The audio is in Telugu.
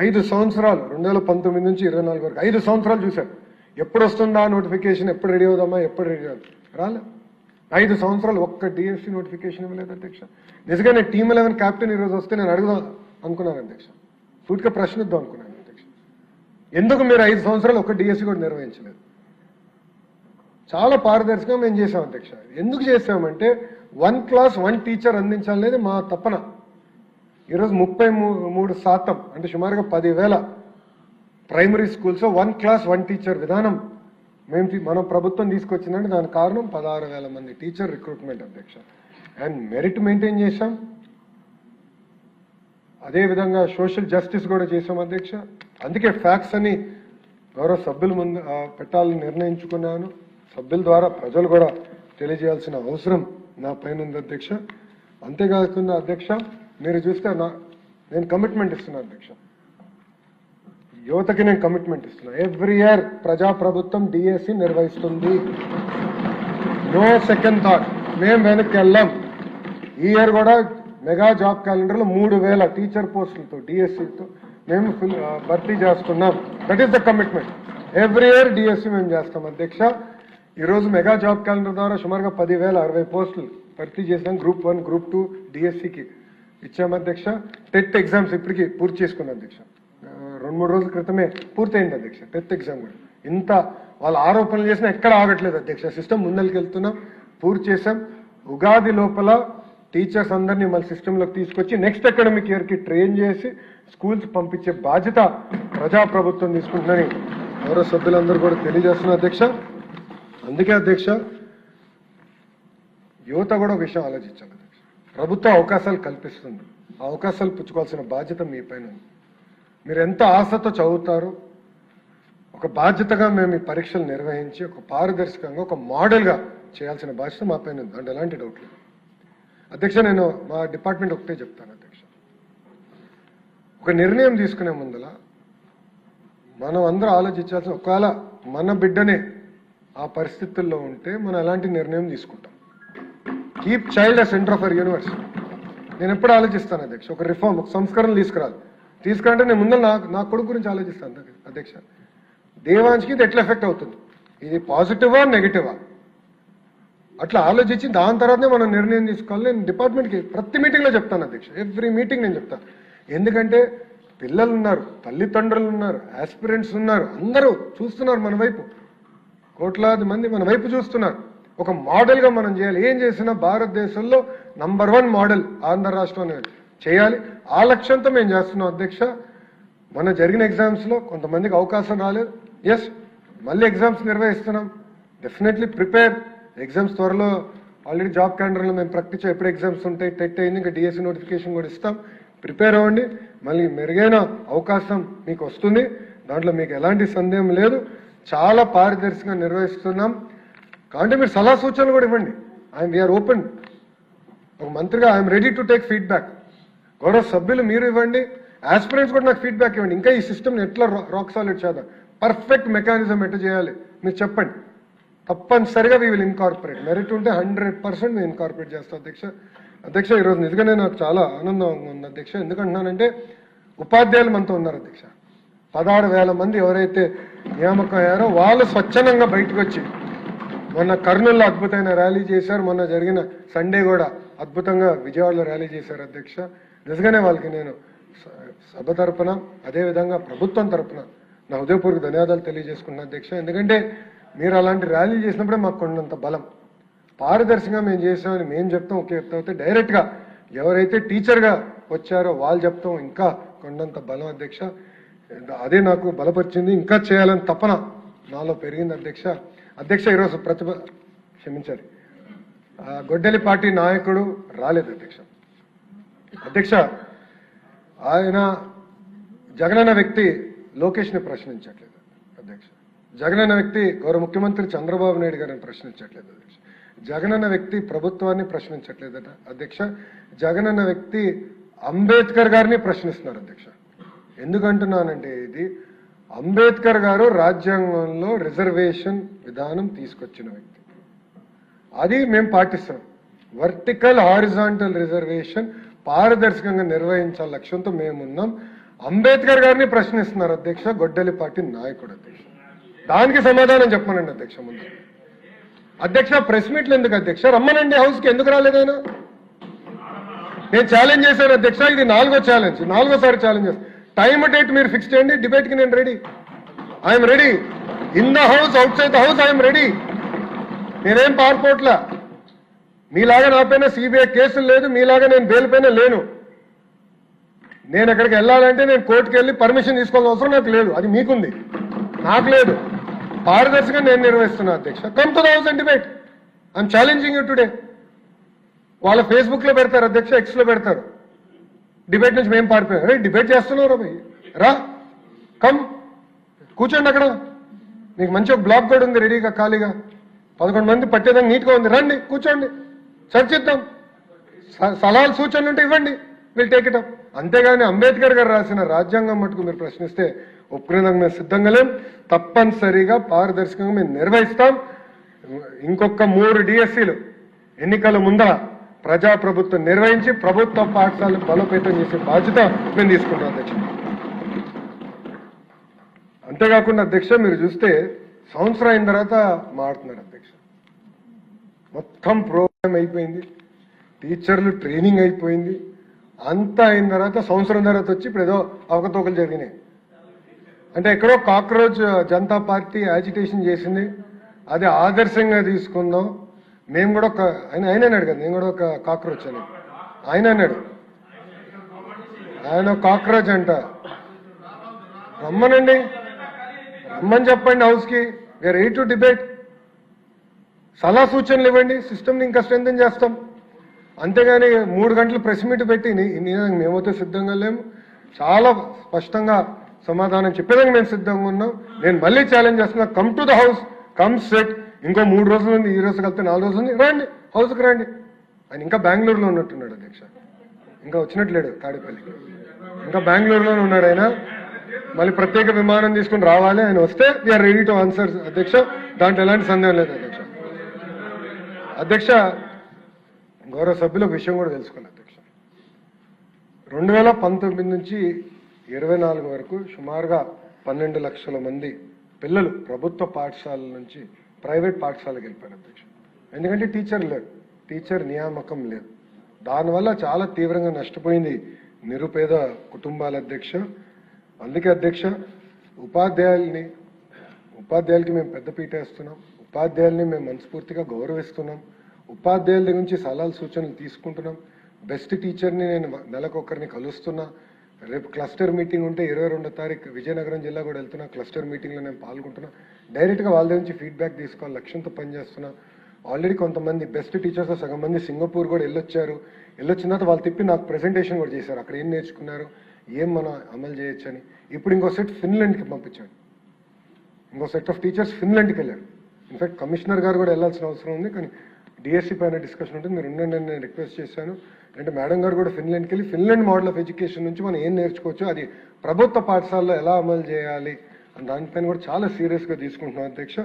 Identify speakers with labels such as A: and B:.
A: 5 సంవత్సరాలు 2019 నుంచి 24 వరకు 5 సంవత్సరాలు చూశారు. ఎప్పుడు వస్తుందా నోటిఫికేషన్, ఎప్పుడు రెడీ అవుదామా, ఎప్పుడు రెడీ అవుతాం రాలే. 5 సంవత్సరాలు ఒక్క డిఎస్సి నోటిఫికేషన్ ఇవ్వలేదు అధ్యక్ష. నిజంగా నేను టీమ్ 11 క్యాప్టెన్ ఈరోజు వస్తే నేను అడుగుదాం అనుకున్నాను అధ్యక్ష, సూటిగా ప్రశ్నిద్దాం అనుకున్నాను అధ్యక్ష. ఎందుకు మీరు 5 సంవత్సరాలు ఒక్క డిఎస్సి కూడా నిర్వహించలేదు? చాలా పారదర్శకంగా మేము చేసాం అధ్యక్ష. ఎందుకు చేసామంటే 1 క్లాస్ 1 టీచర్ అందించాలనేది మా తపన. ఈరోజు 33% అంటే సుమారుగా 10,000 ప్రైమరీ స్కూల్స్ 1 క్లాస్ 1 టీచర్ విధానం మన ప్రభుత్వం తీసుకొచ్చిందంటే దానికి కారణం 16,000 మంది టీచర్ రిక్రూట్మెంట్ అధ్యక్ష. అండ్ మెరిట్ మెయింటైన్ చేశాం, అదేవిధంగా సోషల్ జస్టిస్ కూడా చేశాం అధ్యక్ష. అందుకే ఫ్యాక్ట్స్ అని గౌరవ సభ్యుల ముందు పెట్టాలని నిర్ణయించుకున్నాను. సభ్యుల ద్వారా ప్రజలు కూడా తెలియజేయాల్సిన అవసరం నా పైన ఉంది అధ్యక్ష. అంతేకాకుండా అధ్యక్ష, మీరు చూస్తే నేను కమిట్మెంట్ ఇస్తున్నాను అధ్యక్ష, యువతకి నేను కమిట్మెంట్ ఇస్తున్నా. ఎవ్రీ ఇయర్ ప్రజాప్రభుత్వం డిఎస్సి నిర్వహిస్తుంది. నో సెకండ్ థాట్, మేము వెనక్కి వెళ్ళాం. ఈ ఇయర్ కూడా మెగా జాబ్ క్యాలెండర్లో 3,000 టీచర్ పోస్టులతో డిఎస్సితో మేము భర్తీ చేస్తున్నాం. That is the commitment. Every year DSC మేము చేస్తాం అధ్యక్ష. ఈరోజు మెగా జాబ్ క్యాలెండర్ ద్వారా సుమారుగా 10,060 పోస్టులు భర్తీ చేసాం. గ్రూప్ 1 గ్రూప్ 2 డిఎస్సికి ఇచ్చాం అధ్యక్ష. టెట్ ఎగ్జామ్స్ ఇప్పటికీ పూర్తి చేసుకున్నాం అధ్యక్ష. 2-3 రోజుల క్రితమే పూర్తయింది అధ్యక్ష టెట్ ఎగ్జామ్ కూడా. ఇంత వాళ్ళు ఆరోపణలు చేసినా ఎక్కడ ఆగట్లేదు అధ్యక్ష. సిస్టమ్ ముందరికి వెళ్తున్నాం, పూర్తి చేశాం. ఉగాది లోపల టీచర్స్ అందరినీ మన సిస్టంలోకి తీసుకొచ్చి నెక్స్ట్ అకాడమిక్ ఇయర్కి ట్రైన్ చేసి స్కూల్స్ పంపించే బాధ్యత ప్రజాప్రభుత్వం తీసుకుంటుందని గౌరవ సభ్యులందరూ కూడా తెలియజేస్తున్నారు అధ్యక్ష. అందుకే అధ్యక్ష, యువత కూడా విషయం ఆలోచించాలి అధ్యక్ష. ప్రభుత్వం అవకాశాలు కల్పిస్తుంది, ఆ అవకాశాలు పుచ్చుకోవాల్సిన బాధ్యత మీ పైన ఉంది. మీరు ఎంత ఆశతో చదువుతారో, ఒక బాధ్యతగా మేము ఈ పరీక్షలు నిర్వహించి ఒక పారదర్శకంగా ఒక మోడల్గా చేయాల్సిన బాధ్యత మా పైన ఉంది. అంటే ఎలాంటి డౌట్ లేదు అధ్యక్ష. నేను మా డిపార్ట్మెంట్ ఒకటే చెప్తాను అధ్యక్ష, ఒక నిర్ణయం తీసుకునే ముందల మనం అందరూ ఆలోచించాల్సిన, ఒకవేళ మన బిడ్డనే ఆ పరిస్థితుల్లో ఉంటే మనం ఎలాంటి నిర్ణయం తీసుకుంటాం. Keep child a centre of our universe. నేను ఎప్పుడు ఆలోచిస్తాను అధ్యక్ష, ఒక రిఫార్మ్, ఒక సంస్కరణ తీసుకురాలంటే నేను ముందు నా కొడుకు గురించి ఆలోచిస్తాను అధ్యక్ష. దేవాంశ్కి ఇది ఎట్లా ఎఫెక్ట్ అవుతుంది, ఇది పాజిటివా నెగిటివా, అట్లా ఆలోచించి దాని తర్వాతనే మనం నిర్ణయం తీసుకోవాలి. నేను డిపార్ట్మెంట్కి ప్రతి మీటింగ్లో చెప్తాను అధ్యక్ష. ఎవ్రీ మీటింగ్ నేను చెప్తాను. ఎందుకంటే పిల్లలు ఉన్నారు, తల్లిదండ్రులు ఉన్నారు, ఆస్పిరెంట్స్ ఉన్నారు, అందరూ చూస్తున్నారు మన వైపు. కోట్లాది మంది మన వైపు చూస్తున్నారు. ఒక మోడల్గా మనం చేయాలి. ఏం చేసినా భారతదేశంలో నంబర్ 1 మోడల్ ఆంధ్ర రాష్ట్రం చేయాలి. ఆ లక్ష్యంతో మేము చేస్తున్నాం అధ్యక్ష. మన జరిగిన ఎగ్జామ్స్లో కొంతమందికి అవకాశం రాలేదు. ఎస్, మళ్ళీ ఎగ్జామ్స్ నిర్వహిస్తున్నాం. Definitely prepare. ఎగ్జామ్స్ త్వరలో ఆల్రెడీ జాబ్ క్యాలెండర్లో మేము ప్రకటించాం ఎప్పుడు ఎగ్జామ్స్ ఉంటాయి. టెట్ అయింది, ఇంకా డిఎస్సి నోటిఫికేషన్ కూడా ఇస్తాం. ప్రిపేర్ అవ్వండి. మళ్ళీ మెరుగైన అవకాశం మీకు వస్తుంది, దాంట్లో మీకు ఎలాంటి సందేహం లేదు. చాలా పారదర్శకంగా నిర్వహిస్తున్నాం. కాబట్టి మీరు సలహా సూచనలు కూడా ఇవ్వండి. We are open. ఒక మంత్రిగా I'm ready to take feedback. గౌరవ సభ్యులు మీరు ఇవ్వండి, ఆస్పిరెంట్స్ కూడా నాకు ఫీడ్బ్యాక్ ఇవ్వండి. ఇంకా ఈ సిస్టమ్ని ఎట్లా రాక్ సాలిడ్ చేద్దాం, పర్ఫెక్ట్ మెకానిజం ఎట్లా చేయాలి మీరు చెప్పండి. తప్పనిసరిగా వీ విల్ ఇన్కార్పొరేట్. మెరిట్ ఉంటే 100% మేము ఇన్కార్పొరేట్ చేస్తాం అధ్యక్ష. ఈరోజు నిజంగానే నాకు చాలా ఆనందంగా ఉంది అధ్యక్ష. ఎందుకంటున్నానంటే ఉపాధ్యాయులు మనతో ఉన్నారు అధ్యక్ష. 16,000 మంది ఎవరైతే నియామకం అయ్యారో వాళ్ళు స్వచ్ఛందంగా బయటకు వచ్చి మొన్న కర్నూలులో అద్భుతమైన ర్యాలీ చేశారు. మొన్న జరిగిన సండే కూడా అద్భుతంగా విజయవాడలో ర్యాలీ చేశారు అధ్యక్ష. నిజంగానే వాళ్ళకి నేను సభ తరపున అదేవిధంగా ప్రభుత్వం తరపున నా హృదయపూర్వక ధన్యవాదాలు తెలియజేసుకున్నాను అధ్యక్ష. ఎందుకంటే మీరు అలాంటి ర్యాలీ చేసినప్పుడే మాకు కొండంత బలం. పారదర్శకంగా మేము చేసామని మేము చెప్తాం ఒకే చెప్తే డైరెక్ట్గా ఎవరైతే టీచర్గా వచ్చారో వాళ్ళు చెప్తాం ఇంకా కొండంత బలం అధ్యక్ష. అదే నాకు బలపరిచింది. ఇంకా చేయాలని తపన నాలో పెరిగింది అధ్యక్ష. ఈరోజు క్షమించాలి, గొడ్డలి పార్టీ నాయకుడు రాలేదు అధ్యక్ష. ఆయన జగనన్న వ్యక్తి లోకేష్ని ప్రశ్నించట్లేదు అధ్యక్ష. జగనన్న వ్యక్తి గౌరవ ముఖ్యమంత్రి చంద్రబాబు నాయుడు గారిని ప్రశ్నించట్లేదు అధ్యక్ష. జగనన్న వ్యక్తి ప్రభుత్వాన్ని ప్రశ్నించట్లేదట అధ్యక్ష. జగనన్న వ్యక్తి అంబేద్కర్ గారిని ప్రశ్నిస్తున్నారు అధ్యక్ష. ఎందుకంటున్నానంటే ఇది అంబేద్కర్ గారు రాజ్యాంగంలో రిజర్వేషన్ విధానం తీసుకొచ్చిన వ్యక్తి, అది మేము పాటిస్తున్నాం. వర్టికల్ హారిజాంటల్ రిజర్వేషన్ పారదర్శకంగా నిర్వహించాల లక్ష్యంతో మేమున్నాం. అంబేద్కర్ గారిని ప్రశ్నిస్తున్నారు అధ్యక్ష, గొడ్డలి పార్టీ నాయకుడు అధ్యక్ష. దానికి సమాధానం చెప్పమనండి అధ్యక్ష. ముందు అధ్యక్ష ప్రెస్ మీట్లు ఎందుకు అధ్యక్ష? రమ్మనండి హౌస్కి, ఎందుకు రాలేదైనా? నేను ఛాలెంజ్ చేశాను అధ్యక్ష, ఇది 4వ ఛాలెంజ్, 4వసారి ఛాలెంజ్ చేస్తాను. టైం డేట్ మీరు ఫిక్స్ చేయండి, డిబేట్కి నేను ready. I'm ready. In the house, out side the house, I'm ready. నేనేం పారిపోట్లా. మీలాగా నా పైన సిబిఐ కేసులు లేదు, మీలాగా నేను బెయిల్ పైన లేను. నేను ఎక్కడికి వెళ్ళాలంటే నేను కోర్టుకు వెళ్ళి పర్మిషన్ తీసుకోవాల్సిన అవసరం నాకు లేదు, అది మీకుంది, నాకు లేదు. పారదర్శకంగా నేను నిర్వహిస్తున్నా అధ్యక్ష. Come to the house and debate. I'm challenging you today. వాళ్ళ ఫేస్బుక్ లో పెడతారు అధ్యక్ష, ఎక్స్ లో పెడతారు, డిబేట్ నుంచి మేము పారిపోయాం. అరే డిబేట్ చేస్తున్నారు భయ్, రా, కమ్, కూర్చోండి అక్కడ. మీకు మంచి ఒక బ్లాక్ కూడా ఉంది రెడీగా, ఖాళీగా 11 మంది పట్టేదానికి నీట్గా ఉంది. రండి కూర్చోండి, చర్చిద్దాం. సలహాలు సూచనలు ఉంటే ఇవ్వండి, విల్ టేక్ ఇట్ అప్. అంతేగాని అంబేద్కర్ గారు రాసిన రాజ్యాంగం మటుకు మీరు ప్రశ్నిస్తే ఒప్పుకునేందుకు మేము సిద్ధంగా లేం. తప్పనిసరిగా పారదర్శకంగా మేము నిర్వహిస్తాం. ఇంకొక 3 డిఎస్సీలు ఎన్నికల ముందర ప్రజాప్రభుత్వం నిర్వహించి ప్రభుత్వ పాఠశాలను బలోపేతం చేసే బాధ్యత మేము తీసుకుంటాం అధ్యక్ష. అంతేకాకుండా అధ్యక్ష మీరు చూస్తే సంవత్సరం అయిన తర్వాత మారుతున్నారు అధ్యక్ష. మొత్తం ప్రోగ్రామ్ అయిపోయింది, టీచర్లు ట్రైనింగ్ అయిపోయింది, అంతా అయిన తర్వాత సంవత్సరం తర్వాత వచ్చి ఇప్పుడు ఏదో అవకతవకలు జరిగినాయి. అంటే ఎక్కడో కాక్రోచ్ జనతా పార్టీ యాజిటేషన్ చేసింది, అది ఆదర్శంగా తీసుకుందాం. మేము కూడా ఒక ఆయన అన్నాడు కదా, నేను కూడా ఒక కాక్రోచ్ అని ఆయన అన్నాడు. ఆయన కాక్రోచ్ అంట. రమ్మనండి, రమ్మని చెప్పండి హౌస్కి, వీఆర్ రెడీ టు డిబేట్. సలహా సూచనలు ఇవ్వండి, సిస్టమ్ని ఇంకా స్ట్రెంథెన్ చేస్తాం. అంతేగాని 3 గంటలు ప్రెస్ మీట్ పెట్టి మేమైతే సిద్ధంగా లేము. చాలా స్పష్టంగా సమాధానం చెప్పేదానికి మేము సిద్ధంగా ఉన్నాం. నేను మళ్ళీ ఛాలెంజ్ చేస్తున్నా, come to the house, come set. ఇంకో 3 రోజులు ఉంది, ఈ రోజు కలిపితే 4 రోజులు ఉంది, రండి హౌస్కి రండి. ఆయన ఇంకా బెంగళూరులో ఉన్నట్టున్నాడు అధ్యక్ష, ఇంకా వచ్చినట్లేడు తాడేపల్లికి, ఇంకా బెంగళూరులోనే ఉన్నాడు ఆయన. మళ్ళీ ప్రత్యేక విమానం తీసుకుని రావాలి, ఆయన వస్తే వీఆర్ రెడీ టు ఆన్సర్ అధ్యక్ష. దాంట్లో ఎలాంటి సందేహం లేదు అధ్యక్ష. అధ్యక్ష గౌరవ సభ్యుల విషయం కూడా తెలుసుకోవాలి అధ్యక్ష. 2019 నుంచి 24 వరకు సుమారుగా 12 లక్షల మంది పిల్లలు ప్రభుత్వ పాఠశాలల నుంచి ప్రైవేట్ పాఠశాలకు వెళ్ళిపోయారు అధ్యక్ష. ఎందుకంటే టీచర్ లేరు, టీచర్ నియామకం లేదు. దానివల్ల చాలా తీవ్రంగా నష్టపోయింది నిరుపేద కుటుంబాల అధ్యక్ష. అందుకే అధ్యక్ష ఉపాధ్యాయులకి మేము పెద్దపీట వేస్తున్నాం, ఉపాధ్యాయుల్ని మేము మనస్ఫూర్తిగా గౌరవిస్తున్నాం, ఉపాధ్యాయుల దగ్గర నుంచి సలహాలు సూచనలు తీసుకుంటున్నాం. బెస్ట్ టీచర్ని నేను నెలకొకరిని కలుస్తున్నా. రేపు క్లస్టర్ మీటింగ్ ఉంటే 22వ తారీఖు విజయనగరం జిల్లా కూడా వెళ్తున్నా. క్లస్టర్ మీటింగ్లో నేను పాల్గొంటున్నా. డైరెక్ట్గా వాళ్ళ దగ్గర నుంచి ఫీడ్బ్యాక్ తీసుకోవాలి లక్ష్యంతో పనిచేస్తున్నా. ఆల్రెడీ కొంతమంది బెస్ట్ టీచర్స్ సగం మంది సింగపూర్ కూడా వెళ్ళొచ్చారు. వెళ్ళొచ్చిన తర్వాత వాళ్ళు తిప్పి నాకు ప్రెజెంటేషన్ కూడా చేశారు, అక్కడ ఏం నేర్చుకున్నారు, ఏం మనం అమలు చేయొచ్చు అని. ఇప్పుడు ఇంకో సెట్ ఫిన్లాండ్కి పంపించాడు, ఇంకో సెట్ ఆఫ్ టీచర్స్ ఫిన్లాండ్కి వెళ్ళారు. ఇన్ఫాక్ట్ కమిషనర్ గారు కూడా వెళ్ళాల్సిన అవసరం ఉంది, కానీ డిఎస్సీ పైన డిస్కషన్ ఉంటుంది, మీరు ఉండండి నేను రిక్వెస్ట్ చేశాను. అంటే మేడం గారు కూడా ఫిన్లాండ్కి వెళ్ళి ఫిన్లాండ్ మోడల్ ఆఫ్ ఎడ్యుకేషన్ నుంచి మనం ఏం నేర్చుకోవచ్చు, అది ప్రభుత్వ పాఠశాలలో ఎలా అమలు చేయాలి దానిపైన కూడా చాలా సీరియస్గా తీసుకుంటున్నాం అధ్యక్ష.